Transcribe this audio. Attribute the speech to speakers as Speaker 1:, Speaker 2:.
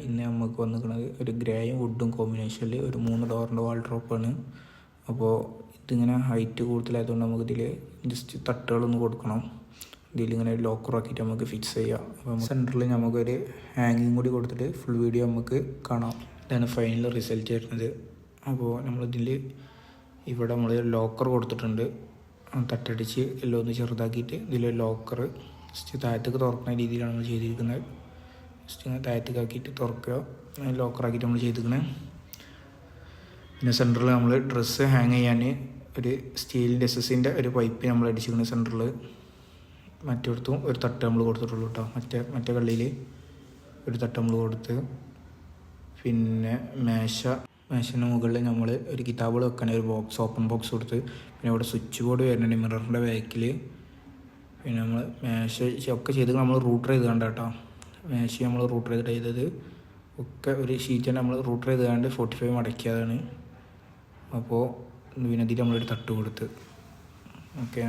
Speaker 1: ഇന്ന് നമുക്ക് വന്നിരിക്കുന്നത് ഒരു ഗ്രേയും വുഡും കോമ്പിനേഷനിൽ ഒരു 3 ഡോറിൻ്റെ വാൾഡ്രോപ്പാണ്. അപ്പോൾ ഇതിങ്ങനെ ഹൈറ്റ് കൂടുതലായതുകൊണ്ട് നമുക്കിതിൽ ജസ്റ്റ് തട്ടുകളൊന്ന് കൊടുക്കണം. ഇതിലിങ്ങനെ ലോക്കറാക്കിയിട്ട് നമുക്ക് ഫിക്സ് ചെയ്യാം. അപ്പോൾ സെൻറ്ററിൽ നമുക്കൊരു ഹാങ്ങിങ് കൂടി കൊടുത്തിട്ട് ഫുൾ വീഡിയോ നമുക്ക് കാണാം. ഇതാണ് ഫൈനൽ റിസൾട്ട് വരുന്നത്. അപ്പോൾ നമ്മളിതിൽ ഇവിടെ നമ്മൾ ലോക്കർ കൊടുത്തിട്ടുണ്ട്. തട്ടടിച്ച് എല്ലാം ഒന്ന് ചെറുതാക്കിയിട്ട് ഇതിൽ ലോക്കർ ജസ്റ്റ് താഴത്തേക്ക് തുറക്കുന്ന രീതിയിലാണ് നമ്മൾ ചെയ്തിരിക്കുന്നത്. ജസ്റ്റ് ഇങ്ങനെ താഴത്തേക്ക് ആക്കിയിട്ട് തുറക്കുക, ലോക്കറാക്കിയിട്ട് നമ്മൾ ചെയ്തിരിക്കുന്നത്. പിന്നെ സെൻറ്ററിൽ നമ്മൾ ഡ്രസ്സ് ഹാങ് ചെയ്യാൻ ഒരു സ്റ്റീലിൻ്റെ എസ്എസിൻ്റെ ഒരു പൈപ്പ് നമ്മൾ അടിച്ചിരിക്കുന്നത് സെൻറ്ററിൽ. മറ്റിടത്തും ഒരു തട്ട് നമ്മൾ കൊടുത്തിട്ടുള്ളൂ കേട്ടോ. മറ്റേ കള്ളിയിൽ ഒരു തട്ട് നമ്മൾ കൊടുത്ത്, പിന്നെ മേശൻ്റെ മുകളിൽ നമ്മൾ ഒരു കിതാബുകൾ വെക്കാൻ ഒരു ബോക്സ്, ഓപ്പൺ ബോക്സ് കൊടുത്ത്, പിന്നെ ഇവിടെ സ്വിച്ച് ബോർഡ് വരുന്നുണ്ട് മിററിൻ്റെ ബാക്കിൽ. പിന്നെ നമ്മൾ മേശ ഒക്കെ ചെയ്ത് നമ്മൾ റൂട്ടർ ചെയ്ത് കണ്ട കേട്ടോ. മേശ നമ്മൾ റൂട്ടർ ചെയ്തത് ഒക്കെ ഒരു ഷീറ്റ് തന്നെ നമ്മൾ റൂട്ടർ ചെയ്ത് കണ്ട് 45 മടക്കിയതാണ്. അപ്പോൾ പിന്നെ ഇതിൽ നമ്മളൊരു തട്ട് കൊടുത്ത്. ഓക്കെ.